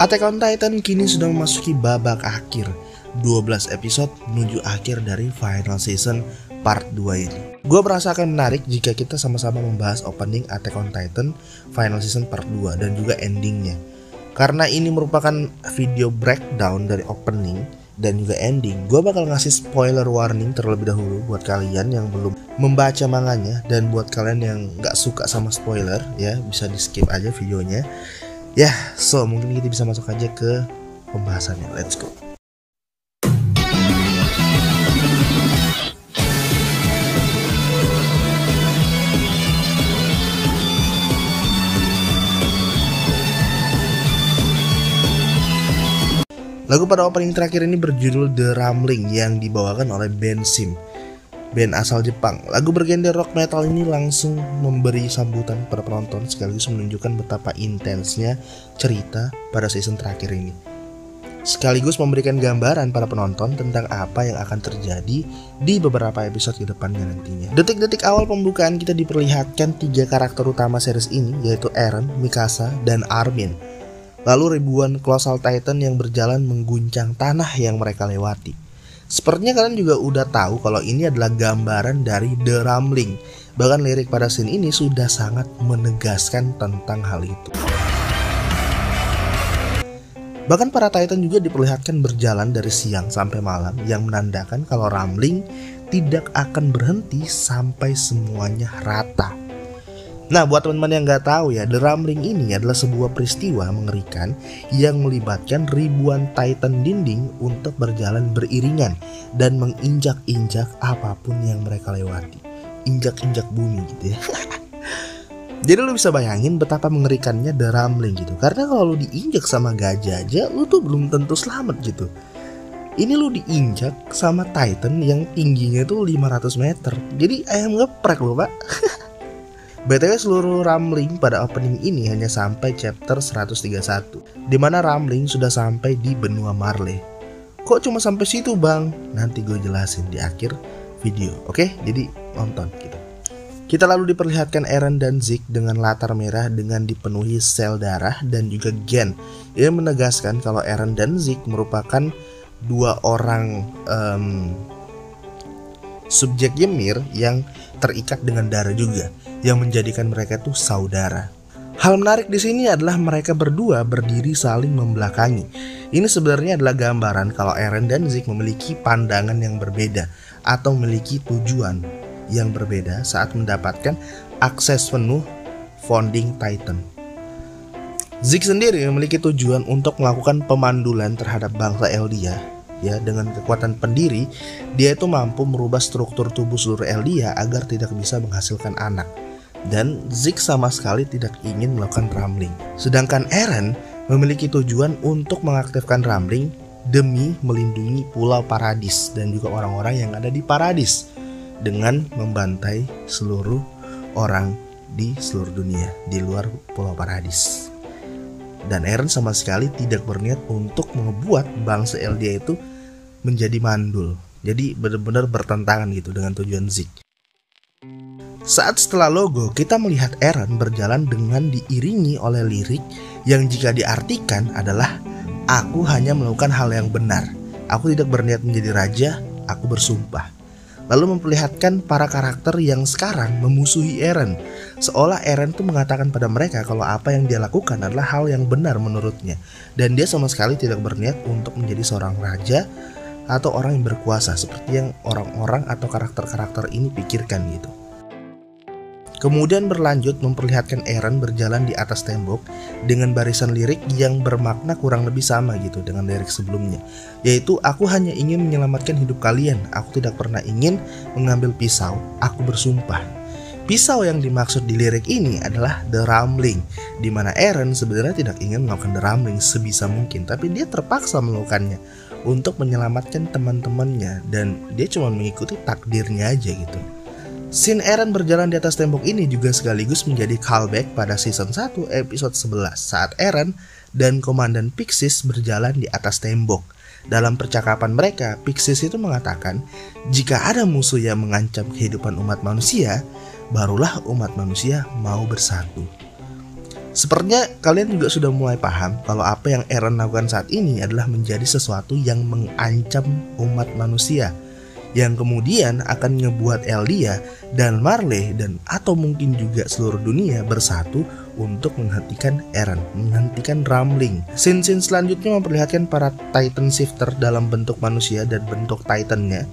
Attack on Titan kini sudah memasuki babak akhir, 12 episode menuju akhir dari final season part 2 ini. Gue merasa akan menarik jika kita sama-sama membahas opening Attack on Titan final season part 2 dan juga endingnya. Karena ini merupakan video breakdown dari opening dan juga ending, gue bakal ngasih spoiler warning terlebih dahulu buat kalian yang belum membaca manganya, dan buat kalian yang gak suka sama spoiler ya bisa di skip aja videonya. Ya, so mungkin kita bisa masuk aja ke pembahasannya. Let's go. Lagu pada opening terakhir ini berjudul The Rumbling yang dibawakan oleh band Sim, band asal Jepang. Lagu bergenre rock metal ini langsung memberi sambutan kepada penonton sekaligus menunjukkan betapa intensnya cerita pada season terakhir ini. Sekaligus memberikan gambaran para penonton tentang apa yang akan terjadi di beberapa episode ke depannya nantinya. Detik-detik awal pembukaan kita diperlihatkan 3 karakter utama series ini, yaitu Eren, Mikasa, dan Armin. Lalu ribuan Colossal Titan yang berjalan mengguncang tanah yang mereka lewati. Sepertinya kalian juga udah tahu kalau ini adalah gambaran dari The Rumbling. Bahkan lirik pada scene ini sudah sangat menegaskan tentang hal itu. Bahkan para Titan juga diperlihatkan berjalan dari siang sampai malam, yang menandakan kalau Rumbling tidak akan berhenti sampai semuanya rata. Nah, buat teman-teman yang nggak tahu ya, The Rumbling ini adalah sebuah peristiwa mengerikan yang melibatkan ribuan Titan dinding untuk berjalan beriringan dan menginjak-injak apapun yang mereka lewati. Injak-injak bumi gitu ya. Jadi lu bisa bayangin betapa mengerikannya The Rumbling gitu. Karena kalau lu diinjak sama gajah aja, lu tuh belum tentu selamat gitu. Ini lu diinjak sama Titan yang tingginya tuh 500 meter. Jadi ayam geprek lu, Pak. BTW seluruh Rumbling pada opening ini hanya sampai chapter 131, dimana Rumbling sudah sampai di benua Marley. Kok cuma sampai situ bang? Nanti gue jelasin di akhir video, oke? Jadi nonton gitu. Kita lalu diperlihatkan Eren dan Zeke dengan latar merah dengan dipenuhi sel darah dan juga gen. Ini menegaskan kalau Eren dan Zeke merupakan dua orang subjek Ymir yang terikat dengan darah juga, yang menjadikan mereka tuh saudara. Hal menarik di sini adalah mereka berdua berdiri saling membelakangi. Ini sebenarnya adalah gambaran kalau Eren dan Zeke memiliki pandangan yang berbeda atau memiliki tujuan yang berbeda saat mendapatkan akses penuh founding Titan. Zeke sendiri memiliki tujuan untuk melakukan pemandulan terhadap bangsa Eldia. Ya, dengan kekuatan pendiri, dia itu mampu merubah struktur tubuh seluruh Eldia agar tidak bisa menghasilkan anak. Dan Zeke sama sekali tidak ingin melakukan Rumbling. Sedangkan Eren memiliki tujuan untuk mengaktifkan Rumbling demi melindungi Pulau Paradis dan juga orang-orang yang ada di Paradis dengan membantai seluruh orang di seluruh dunia di luar Pulau Paradis. Dan Eren sama sekali tidak berniat untuk membuat bangsa Eldia itu menjadi mandul. Jadi benar-benar bertentangan gitu dengan tujuan Zeke. Saat setelah logo, kita melihat Eren berjalan dengan diiringi oleh lirik yang jika diartikan adalah aku hanya melakukan hal yang benar. Aku tidak berniat menjadi raja, aku bersumpah. Lalu memperlihatkan para karakter yang sekarang memusuhi Eren. Seolah Eren tuh mengatakan pada mereka kalau apa yang dia lakukan adalah hal yang benar menurutnya. Dan dia sama sekali tidak berniat untuk menjadi seorang raja atau orang yang berkuasa seperti yang orang-orang atau karakter-karakter ini pikirkan gitu. Kemudian berlanjut memperlihatkan Eren berjalan di atas tembok dengan barisan lirik yang bermakna kurang lebih sama gitu dengan lirik sebelumnya, yaitu aku hanya ingin menyelamatkan hidup kalian, aku tidak pernah ingin mengambil pisau, aku bersumpah. Pisau yang dimaksud di lirik ini adalah The Rumbling, di mana Eren sebenarnya tidak ingin melakukan The Rumbling sebisa mungkin, tapi dia terpaksa melakukannya untuk menyelamatkan teman-temannya dan dia cuma mengikuti takdirnya aja gitu. Scene Eren berjalan di atas tembok ini juga sekaligus menjadi callback pada season 1 episode 11 saat Eren dan Komandan Pixis berjalan di atas tembok. Dalam percakapan mereka, Pixis itu mengatakan jika ada musuh yang mengancam kehidupan umat manusia, barulah umat manusia mau bersatu. Sepertinya kalian juga sudah mulai paham kalau apa yang Eren lakukan saat ini adalah menjadi sesuatu yang mengancam umat manusia, yang kemudian akan ngebuat Eldia dan Marley dan atau mungkin juga seluruh dunia bersatu untuk menghentikan Eren, menghentikan Rumbling. Scene selanjutnya memperlihatkan para Titan Shifter dalam bentuk manusia dan bentuk Titannya.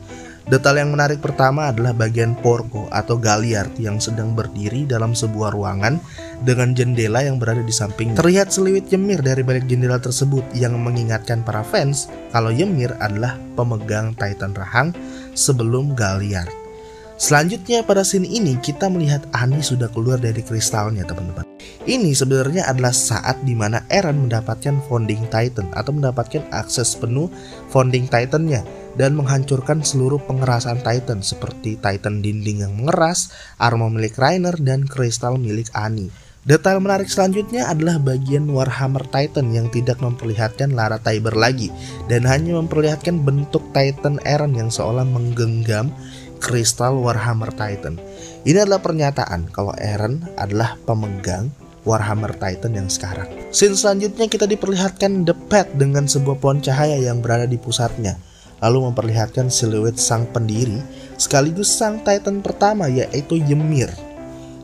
Detail yang menarik pertama adalah bagian Porco atau Galliard yang sedang berdiri dalam sebuah ruangan dengan jendela yang berada di sampingnya. Terlihat seliwit Ymir dari balik jendela tersebut yang mengingatkan para fans kalau Ymir adalah pemegang Titan Rahang sebelum Galliard. Selanjutnya pada scene ini kita melihat Annie sudah keluar dari kristalnya, teman-teman. Ini sebenarnya adalah saat dimana Eren mendapatkan Founding Titan atau mendapatkan akses penuh Founding Titannya dan menghancurkan seluruh pengerasan Titan seperti Titan dinding yang mengeras, armor milik Reiner, dan kristal milik Annie. Detail menarik selanjutnya adalah bagian Warhammer Titan yang tidak memperlihatkan Lara Tybur lagi dan hanya memperlihatkan bentuk Titan Eren yang seolah menggenggam kristal Warhammer Titan. Ini adalah pernyataan kalau Eren adalah pemegang Warhammer Titan yang sekarang. Scene selanjutnya kita diperlihatkan The Path dengan sebuah pohon cahaya yang berada di pusatnya, lalu memperlihatkan siluet sang pendiri sekaligus sang Titan pertama, yaitu Ymir.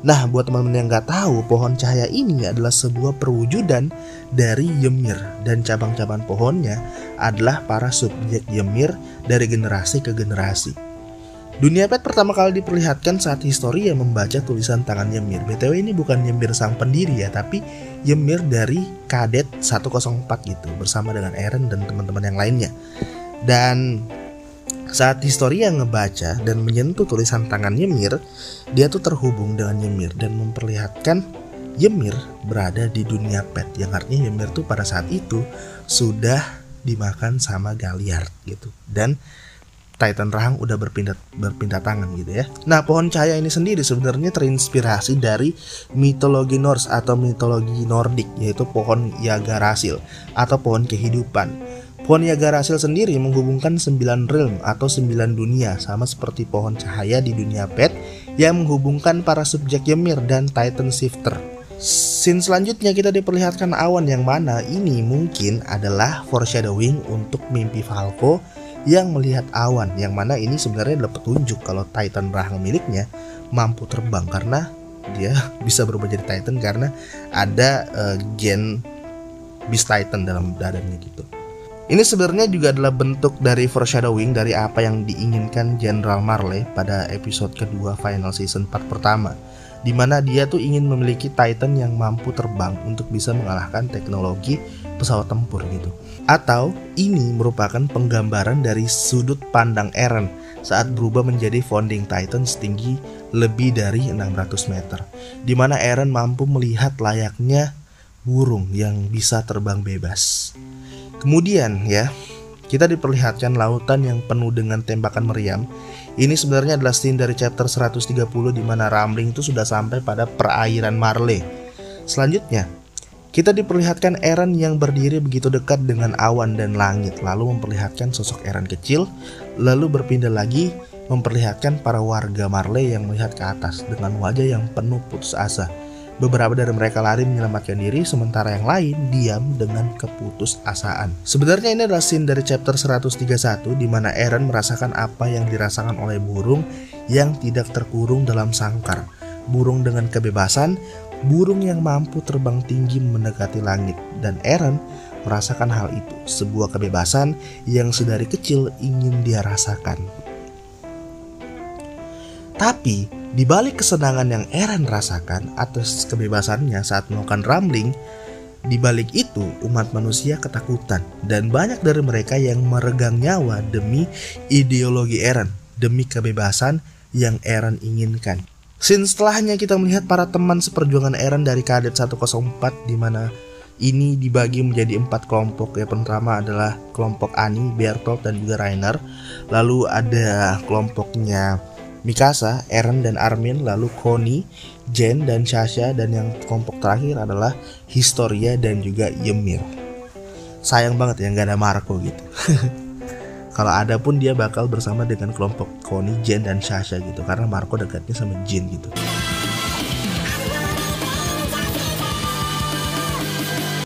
Nah, buat teman-teman yang gak tahu, pohon cahaya ini adalah sebuah perwujudan dari Ymir, dan cabang-cabang pohonnya adalah para subjek Ymir dari generasi ke generasi. Dunia Pet pertama kali diperlihatkan saat Historia membaca tulisan tangan Ymir. BTW ini bukan Ymir sang pendiri ya, tapi Ymir dari Kadet 104 gitu, bersama dengan Eren dan teman-teman yang lainnya. Dan saat Historia ngebaca dan menyentuh tulisan tangan Ymir, dia tuh terhubung dengan Ymir dan memperlihatkan Ymir berada di dunia Pet, yang artinya Ymir tuh pada saat itu sudah dimakan sama Galliard gitu, dan Titan Rahang udah berpindah tangan gitu ya. Nah, pohon cahaya ini sendiri sebenarnya terinspirasi dari mitologi Norse atau mitologi Nordik, yaitu pohon Yggdrasil atau pohon kehidupan. Pohon Yggdrasil sendiri menghubungkan 9 realm atau 9 dunia, sama seperti pohon cahaya di dunia Pet yang menghubungkan para subjek Ymir dan Titan Shifter. Scene selanjutnya kita diperlihatkan awan yang mana ini mungkin adalah foreshadowing untuk mimpi Falco yang melihat awan, yang mana ini sebenarnya adalah petunjuk kalau Titan Rahang miliknya mampu terbang karena dia bisa berubah jadi Titan karena ada gen Beast Titan dalam dadanya gitu. Ini sebenarnya juga adalah bentuk dari foreshadowing dari apa yang diinginkan General Marley pada episode kedua final season 4 pertama, di mana dia tuh ingin memiliki Titan yang mampu terbang untuk bisa mengalahkan teknologi pesawat tempur gitu. Atau ini merupakan penggambaran dari sudut pandang Eren saat berubah menjadi Founding Titan setinggi lebih dari 600 meter, di mana Eren mampu melihat layaknya burung yang bisa terbang bebas. Kemudian ya, kita diperlihatkan lautan yang penuh dengan tembakan meriam. Ini sebenarnya adalah scene dari chapter 130 di mana Rumbling itu sudah sampai pada perairan Marley. Selanjutnya, kita diperlihatkan Eren yang berdiri begitu dekat dengan awan dan langit, lalu memperlihatkan sosok Eren kecil, lalu berpindah lagi memperlihatkan para warga Marley yang melihat ke atas dengan wajah yang penuh putus asa. Beberapa dari mereka lari menyelamatkan diri, sementara yang lain diam dengan keputusasaan. Sebenarnya ini adalah scene dari chapter 131 di mana Eren merasakan apa yang dirasakan oleh burung yang tidak terkurung dalam sangkar. Burung dengan kebebasan, burung yang mampu terbang tinggi mendekati langit, dan Eren merasakan hal itu, sebuah kebebasan yang sedari kecil ingin dia rasakan. Tapi di balik kesenangan yang Eren rasakan atas kebebasannya saat melakukan Rumbling, di balik itu umat manusia ketakutan dan banyak dari mereka yang meregang nyawa demi ideologi Eren, demi kebebasan yang Eren inginkan. Scene setelahnya kita melihat para teman seperjuangan Eren dari Kadet 104 di mana ini dibagi menjadi 4 kelompok. Yang pertama adalah kelompok Annie, Bertolt dan juga Reiner. Lalu ada kelompoknya Mikasa, Eren dan Armin, lalu Connie, Jen dan Sasha, dan yang kelompok terakhir adalah Historia dan juga Ymir. Sayang banget ya nggak ada Marco gitu. Kalau ada pun dia bakal bersama dengan kelompok Connie, Jen dan Sasha gitu, karena Marco dekatnya sama Jin gitu.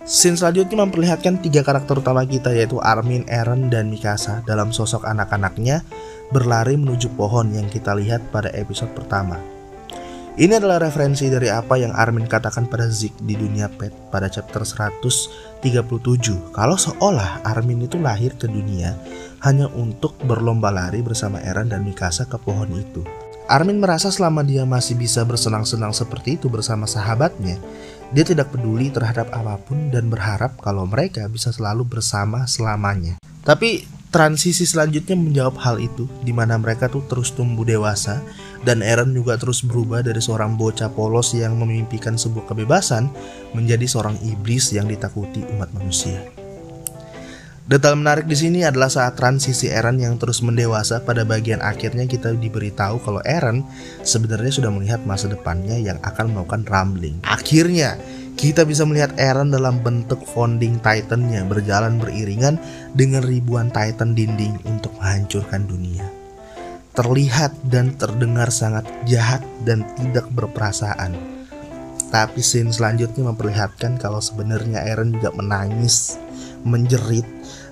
Scene selanjutnya memperlihatkan 3 karakter utama kita, yaitu Armin, Eren, dan Mikasa dalam sosok anak-anaknya berlari menuju pohon yang kita lihat pada episode pertama. Ini adalah referensi dari apa yang Armin katakan pada Zeke di dunia pet pada chapter 137, kalau seolah Armin itu lahir ke dunia hanya untuk berlomba lari bersama Eren dan Mikasa ke pohon itu. Armin merasa selama dia masih bisa bersenang-senang seperti itu bersama sahabatnya, dia tidak peduli terhadap apapun dan berharap kalau mereka bisa selalu bersama selamanya. Tapi transisi selanjutnya menjawab hal itu, di mana mereka tuh terus tumbuh dewasa dan Eren juga terus berubah dari seorang bocah polos yang memimpikan sebuah kebebasan menjadi seorang iblis yang ditakuti umat manusia. Detail menarik di sini adalah saat transisi Eren yang terus mendewasa. Pada bagian akhirnya kita diberitahu kalau Eren sebenarnya sudah melihat masa depannya yang akan melakukan rumbling. Akhirnya kita bisa melihat Eren dalam bentuk founding Titan-nya berjalan beriringan dengan ribuan Titan dinding untuk menghancurkan dunia. Terlihat dan terdengar sangat jahat dan tidak berperasaan. Tapi scene selanjutnya memperlihatkan kalau sebenarnya Eren juga menangis, menjerit,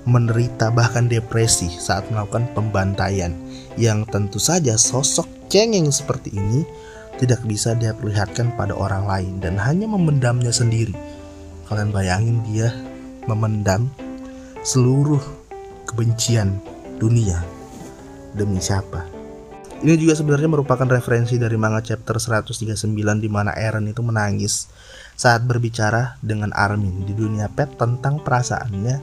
menderita bahkan depresi saat melakukan pembantaian, yang tentu saja sosok cengeng seperti ini tidak bisa dia perlihatkan pada orang lain dan hanya memendamnya sendiri. Kalian bayangin dia memendam seluruh kebencian dunia demi siapa? Ini juga sebenarnya merupakan referensi dari manga chapter 139 di mana Eren itu menangis saat berbicara dengan Armin di dunia pet tentang perasaannya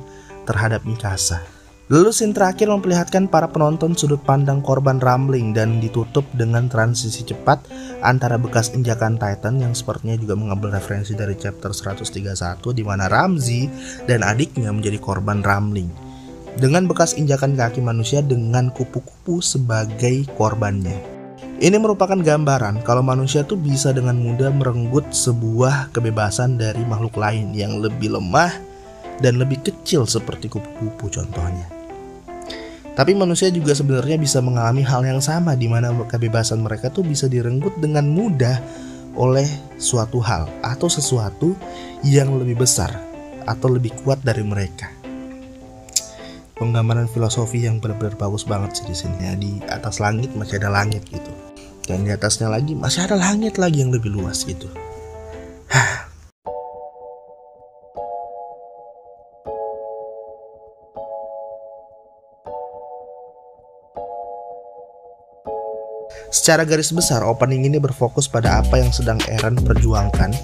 terhadap Mikasa. Lalu scene terakhir memperlihatkan para penonton sudut pandang korban rumbling dan ditutup dengan transisi cepat antara bekas injakan Titan yang sepertinya juga mengambil referensi dari chapter 131 di mana Ramzi dan adiknya menjadi korban rumbling dengan bekas injakan kaki manusia dengan kupu-kupu sebagai korbannya. Ini merupakan gambaran kalau manusia tuh bisa dengan mudah merenggut sebuah kebebasan dari makhluk lain yang lebih lemah dan lebih kecil seperti kupu-kupu contohnya. Tapi manusia juga sebenarnya bisa mengalami hal yang sama di mana kebebasan mereka tuh bisa direnggut dengan mudah oleh suatu hal atau sesuatu yang lebih besar atau lebih kuat dari mereka. Penggambaran filosofi yang benar-benar bagus banget sih di sini ya. Di atas langit masih ada langit gitu. Dan di atasnya lagi masih ada langit lagi yang lebih luas gitu. Secara garis besar, opening ini berfokus pada apa yang sedang Eren perjuangkan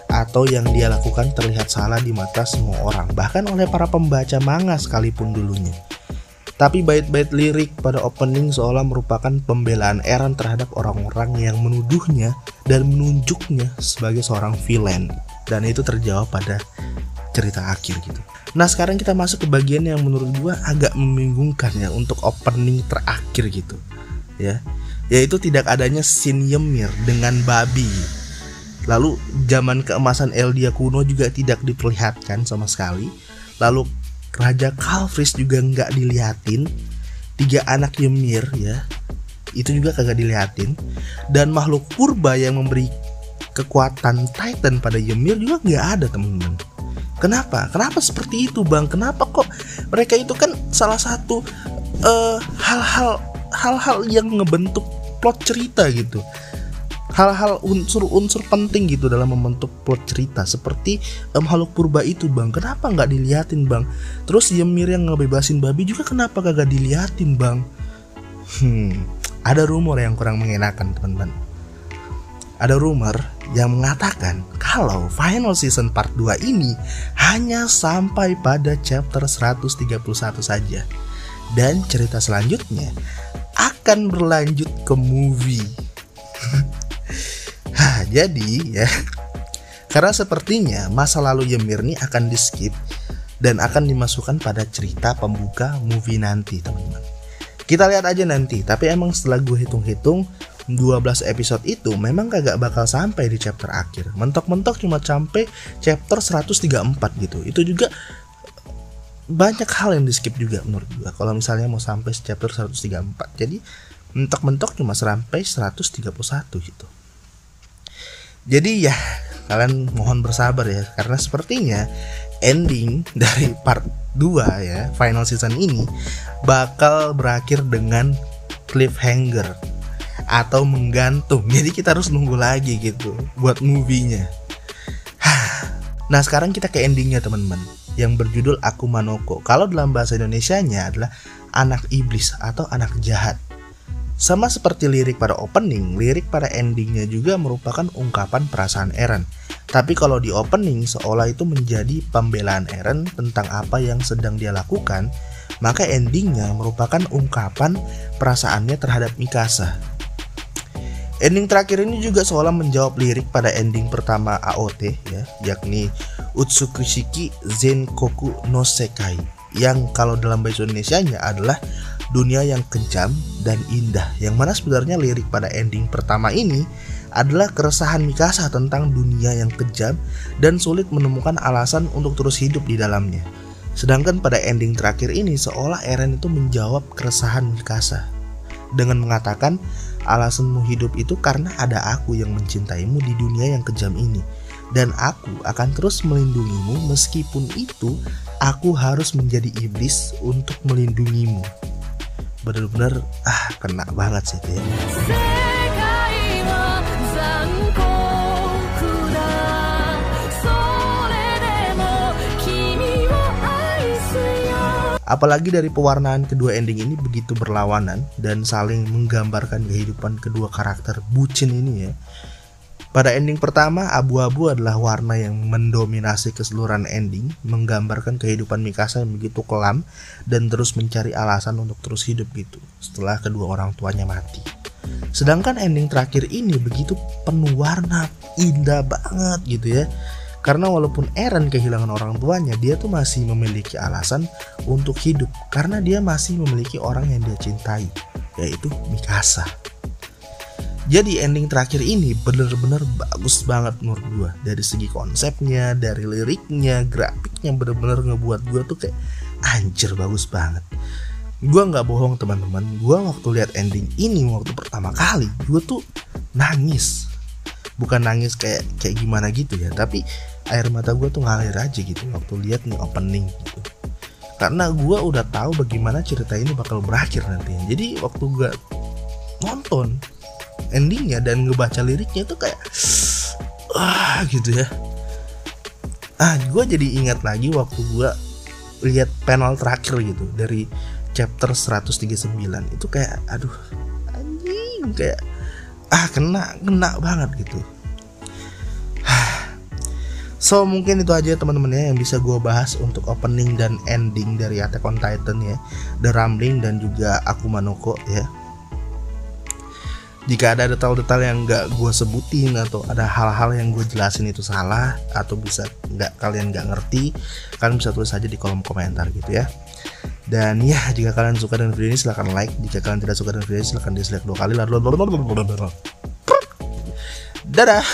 atau yang dia lakukan terlihat salah di mata semua orang, bahkan oleh para pembaca manga sekalipun dulunya. Tapi bait-bait lirik pada opening seolah merupakan pembelaan Eren terhadap orang-orang yang menuduhnya dan menunjuknya sebagai seorang villain. Dan itu terjawab pada cerita akhir gitu. Nah sekarang kita masuk ke bagian yang menurut gua agak membingungkan ya untuk opening terakhir gitu ya, yaitu tidak adanya scene Ymir dengan babi. Lalu zaman keemasan Eldia kuno juga tidak diperlihatkan sama sekali. Lalu Raja Kalfris juga nggak dilihatin. 3 anak Ymir ya, itu juga kagak dilihatin. Dan makhluk purba yang memberi kekuatan Titan pada Ymir juga nggak ada teman-teman. Kenapa? Kenapa seperti itu bang? Kenapa kok mereka itu kan salah satu hal-hal yang ngebentuk plot cerita gitu, hal-hal unsur-unsur penting gitu dalam membentuk plot cerita seperti makhluk purba itu bang, kenapa nggak diliatin bang? Terus Ymir yang ngebebasin babi juga kenapa kagak diliatin bang? Ada rumor yang kurang mengenakan teman-teman. Ada rumor yang mengatakan kalau final season part 2 ini hanya sampai pada chapter 131 saja. Dan cerita selanjutnya akan berlanjut ke movie. Jadi ya, karena sepertinya masa lalu Ymir ini akan di skip dan akan dimasukkan pada cerita pembuka movie nanti teman-teman. Kita lihat aja nanti. Tapi emang setelah gue hitung-hitung 12 episode itu memang kagak bakal sampai di chapter akhir. Mentok-mentok cuma sampai chapter 134 gitu. Itu juga banyak hal yang di skip juga menurut gue kalau misalnya mau sampai chapter 134. Jadi mentok-mentok cuma sampai 131 gitu. Jadi ya kalian mohon bersabar ya, karena sepertinya ending dari part 2 ya, final season ini bakal berakhir dengan cliffhanger atau menggantung. Jadi kita harus nunggu lagi gitu buat movie-nya. Nah, sekarang kita ke endingnya teman-teman, yang berjudul Akuma no Ko. Kalau dalam bahasa Indonesianya adalah anak iblis atau anak jahat. Sama seperti lirik pada opening, lirik pada endingnya juga merupakan ungkapan perasaan Eren. Tapi kalau di opening seolah itu menjadi pembelaan Eren tentang apa yang sedang dia lakukan, maka endingnya merupakan ungkapan perasaannya terhadap Mikasa. Ending terakhir ini juga seolah menjawab lirik pada ending pertama AOT ya, yakni Utsukushiki Zenkoku no Sekai, yang kalau dalam bahasa Indonesianya adalah dunia yang kejam dan indah, yang mana sebenarnya lirik pada ending pertama ini adalah keresahan Mikasa tentang dunia yang kejam dan sulit menemukan alasan untuk terus hidup di dalamnya. Sedangkan pada ending terakhir ini seolah Eren itu menjawab keresahan Mikasa dengan mengatakan, alasanmu hidup itu karena ada aku yang mencintaimu di dunia yang kejam ini, dan aku akan terus melindungimu meskipun itu aku harus menjadi iblis untuk melindungimu. Bener-bener kena banget sih itu ya. Apalagi dari pewarnaan kedua ending ini begitu berlawanan dan saling menggambarkan kehidupan kedua karakter bucin ini ya. Pada ending pertama, abu-abu adalah warna yang mendominasi keseluruhan ending, menggambarkan kehidupan Mikasa yang begitu kelam dan terus mencari alasan untuk terus hidup gitu setelah kedua orang tuanya mati. Sedangkan ending terakhir ini begitu penuh warna, indah banget gitu ya. Karena walaupun Eren kehilangan orang tuanya, dia tuh masih memiliki alasan untuk hidup karena dia masih memiliki orang yang dia cintai, yaitu Mikasa. Jadi ending terakhir ini bener-bener bagus banget menurut gue. Dari segi konsepnya, dari liriknya, grafiknya bener-bener ngebuat gue tuh kayak anjir bagus banget. Gue gak bohong teman-teman, gue waktu lihat ending ini waktu pertama kali, gue tuh nangis. Bukan nangis kayak gimana gitu ya, tapi air mata gue tuh ngalir aja gitu waktu lihat nih opening gitu. Karena gue udah tahu bagaimana cerita ini bakal berakhir nantinya. Jadi waktu gue nonton endingnya dan ngebaca liriknya tuh kayak gitu ya. Gue jadi ingat lagi waktu gue lihat panel terakhir gitu dari chapter 139 itu kayak aduh anjing, kayak kena banget gitu. So mungkin itu aja teman-teman ya yang bisa gue bahas untuk opening dan ending dari Attack on Titan ya, The Rumbling dan juga Akuma no Ko ya. Jika ada detail-detail yang gak gue sebutin atau ada hal-hal yang gue jelasin itu salah atau bisa kalian gak ngerti, kalian bisa tulis aja di kolom komentar gitu ya. Dan ya, jika kalian suka dengan video ini silahkan like, jika kalian tidak suka dengan video ini silahkan dislike 2 kali. Dadah.